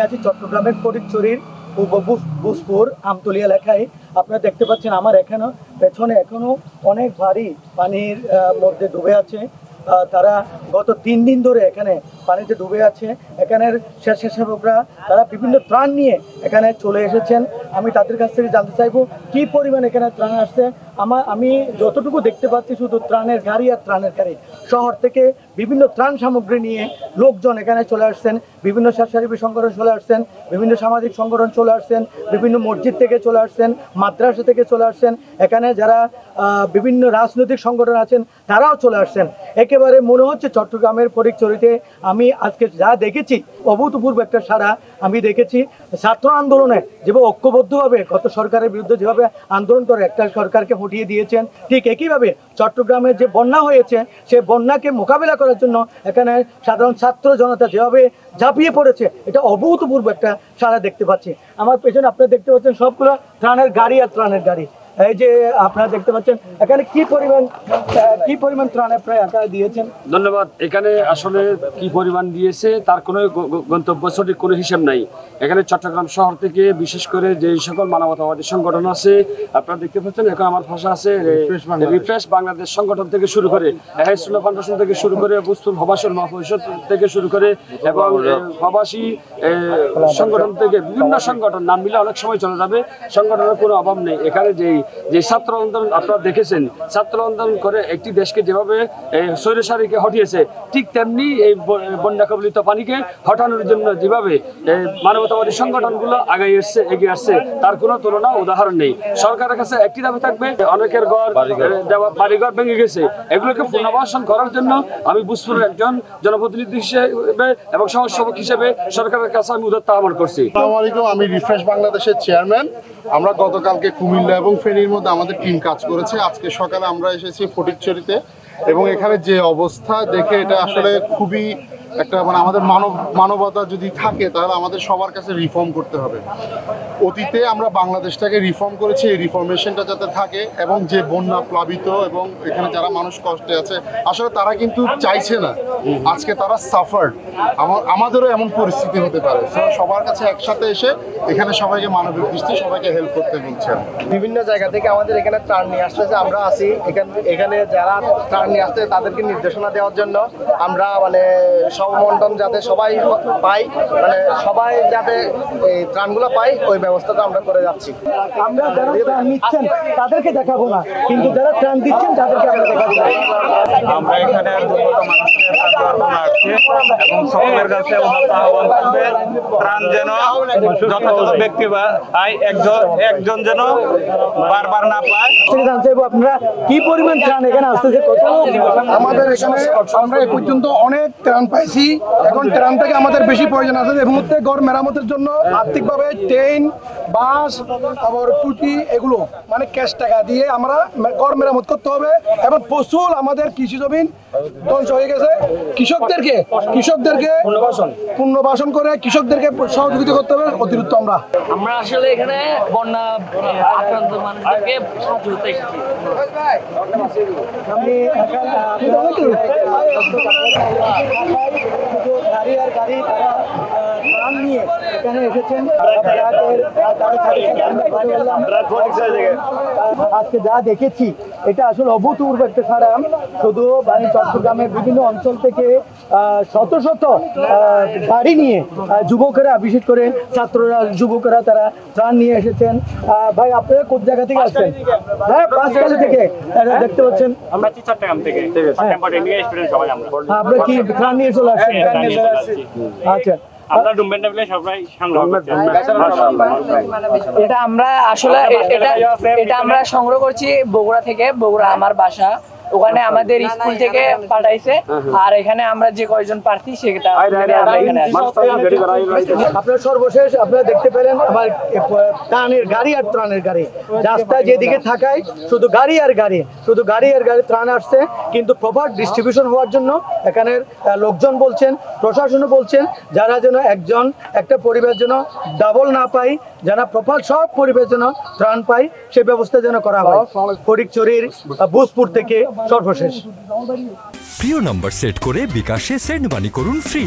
আছি চট্টগ্রামের ফটিকছড়ির পূর্ব বুসপুর আমতলী এলাকায়। আপনারা দেখতে পাচ্ছেন আমার পেছনে এখনো অনেক ভারী পানির মধ্যে ডুবে আছে। তারা গত 3 দিন ধরে এখানে পানিতে ডুবে আছে। এখানের স্বেচ্ছাসেবকরা তারা বিভিন্ন ত্রাণ নিয়ে এখানে চলে এসেছেন। আমি তাদের কাছ থেকে জানতে চাইবো কি পরিমাণ এখানে ত্রাণ আসছে। আমি যতটুকু দেখতে পাচ্ছি শুধু ত্রাণের গাড়ি আর ত্রাণের গাড়ি। শহর থেকে বিভিন্ন ত্রাণ সামগ্রী নিয়ে লোকজন এখানে চলে আসছেন, বিভিন্ন স্বেচ্ছাসেবী সংগঠন চলে আসছেন, বিভিন্ন সামাজিক সংগঠন চলে আসছেন, বিভিন্ন মসজিদ থেকে চলে আসছেন, মাদ্রাসা থেকে চলে আসছেন। এখানে যারা বিভিন্ন রাজনৈতিক সংগঠন আছেন তারাও চলে আসছেন। একেবারে মনে হচ্ছে চট্টগ্রামের ফটিকছড়িতে আমি আজকে যা দেখেছি অভূতপূর্ব একটা সাড়া আমি দেখেছি। ছাত্র আন্দোলনে যেভাবে ঐক্যবদ্ধভাবে গত সরকারের বিরুদ্ধে যেভাবে আন্দোলন করে একটা সরকারকে হটিয়ে দিয়েছেন, ঠিক একইভাবে চট্টগ্রামের যে বন্যা হয়েছে সে বন্যাকে মোকাবিলা করার জন্য এখানে সাধারণ ছাত্র জনতা যেভাবে ঝাঁপিয়ে পড়েছে, এটা অভূতপূর্ব একটা সাড়া দেখতে পাচ্ছি। আমার পেছনে আপনারা দেখতে পাচ্ছেন সবগুলো ত্রাণের গাড়ি আর ত্রাণের গাড়ি। এই যে আপনারা দেখতে পাচ্ছেন এখানে কি পরিমাণ ত্রাণ আপনারা দিয়েছেন। ধন্যবাদ। এখানে আসলে কি পরিমাণ দিয়েছে তার কোনো গন্তব্য সঠিক কোনো হিসাব নাই। এখানে চট্টগ্রাম শহর থেকে বিশেষ করে যে সকল মানবতাবাদী সংগঠন আছে আপনারা দেখতে পাচ্ছেন, এখন আমার ভাষা আছে রিফ্রেশ বাংলাদেশ সংগঠন থেকে শুরু করে হেসুল্লাহ ফাউন্ডেশন থেকে শুরু করে বুসপুর প্রবাসী মহাপরিষদ থেকে শুরু করে এবং প্রবাসী সংগঠন থেকে বিভিন্ন সংগঠন নাম মিলে অনেক সময় চলে যাবে, সংগঠনের কোনো অভাব নেই। এখানে যে ছাত্র আন্দোলন আপনারা দেখেছেন, ছাত্র আন্দোলন করে একটি দেশকে যেভাবে স্বৈরশাসনকে হটিয়েছে, ঠিক তেমনি এই বন্যা কবলিত পানিকে হটানোর জন্য যেভাবে মানবতাবাদী সংগঠনগুলো এগিয়ে আসছে তার কোনো তুলনা উদাহরণ নেই। সরকারের কাছে একটি দাবি থাকবে, অনেকের বাড়িঘর ভেঙে গেছে, এগুলোকে পুনর্বাসন করার জন্য আমি বুসপুরের একজন জনপ্রতিনিধি হিসেবে এবং সমাজসেবক হিসেবে সরকারের কাছে আমি উদাত্ত আহ্বান করছি। আসসালামু আলাইকুম, আমি রিফ্রেশ বাংলাদেশের চেয়ারম্যান। আমরা গতকালকে কুমিল্লা এবং ফেনীর মধ্যে আমাদের টিম কাজ করেছে। আজকে সকালে আমরা এসেছি ফটিকছড়িতে এবং এখানে যে অবস্থা দেখে এটা আসলে খুবই একটা আমাদের মানবতা যদি থাকে তাহলে আমাদের সবার কাছে রিফর্ম করতে হবে। অতীতে আমরা বাংলাদেশটাকে রিফর্ম করেছি, এই রিফর্মেশনটা যাতে থাকে এবং যে বন্যা প্লাবিত এবং এখানে যারা মানুষ কষ্টে আছে আসলে তারা কিন্তু চাইছে না, আজকে তারা সাফার্ড। আমাদেরও এমন পরিস্থিতি হতে পারে। সবার কাছে একসাথে এসে এখানে সবাইকে মানবিক দৃষ্টি সবাইকে হেল্প করতে বলছেন। বিভিন্ন জায়গা থেকে আমাদের এখানে ত্রাণ নিয়ে আসতেছে, আমরা আছি এখানে যারা ত্রাণ নিয়ে আসছে তাদেরকে নির্দেশনা দেওয়ার জন্য আমরা সবমন্ডন যাতে সবাই পাই, সবাই যাতে এই ত্রাণগুলো পাই ওই ব্যবস্থাটা আমরা করে যাচ্ছি। আমরা যারা ত্রাণ নিচ্ছেন তাদেরকে দেখাবো না, কিন্তু যারা ত্রাণ দিচ্ছেন তাদেরকে আমরা দেখাবো। আমরা এখানে দুর্গত মানুষের আসছে এবং সকলের কাছে আহ্বান করবে ত্রাণ যেন যথাযথ ব্যক্তি বা একজন যেন বারবার না পায়। জানতে চাইবো আপনারা কি পরিমাণ ত্রাণ এখানে আসতেছে, কত আমাদের এখানে আমরা এ পর্যন্ত অনেক ত্রাণ পাইছি। এখন ত্রাণ থেকে আমাদের বেশি প্রয়োজন আছে এই মুহূর্তে ঘর মেরামতের জন্য আর্থিকভাবে টেন বাঁশ আবার টুটি এগুলো ক্যাশ টাকা দিয়ে আমরা ঘর মেরামত করতে হবে। এবং প্রচুর আমাদের কৃষি জমিন ধ্বংস হয়ে গেছে। কৃষকদেরকে পুনর্বাসন করে কৃষকদেরকে সহযোগিতা করতে হবে অতিরিক্ত। আমরা আসলে এখানে বন্যা আক্রান্ত মানুষদেরকে সাহায্য করতে এসেছি। আজকে যা দেখেছি এটা আসলে অভূতপূর্ব একটা সাড়া। শুধু চট্টগ্রামের বিভিন্ন অঞ্চল থেকে শত শত গাড়ি নিয়ে যুবকেরা, বিশেষ করে ছাত্ররা, যুবকেরা তারা ত্রাণ নিয়ে এসেছেন। ভাই আপনারা কোন জায়গা থেকে আসছেন? হ্যাঁ, পাঁচখালি থেকে দেখতে পাচ্ছেন। আমরা চট্টগ্রাম থেকে আপনারা কি ত্রাণ নিয়ে চলে আসছেন? আচ্ছা, এটা আমরা আসলে এটা আমরা সংগ্রহ করছি বগুড়া থেকে। বগুড়া আমার বাসা, ওখানে আমাদের স্কুল থেকে পাঠাইছে, আর এখানে আমরা যে কয়জন পারছি সেটা আপনারা সর্বশেষ আপনারা দেখতে পেলেন আমার ত্রাণের গাড়ি আর ত্রাণের গাড়ি। রাস্তায় যেদিকে থাকায় শুধু গাড়ি আর গাড়ি ত্রাণ আসছে, কিন্তু প্রপার ডিস্ট্রিবিউশন হওয়ার জন্য এখানের লোকজন বলছেন, প্রশাসনও বলছেন, যারা যেন একটা পরিবার যেন ডাবল না পাই, যারা প্রপার সব পরিবার যেন ত্রাণ পাই সে ব্যবস্থা যেন করা হয়। ফটিকছড়ির বুসপুর থেকে সর্বশেষ। প্রিয় নাম্বার সেট করে বিকাশে সেন্ড মানি করুন ফ্রি।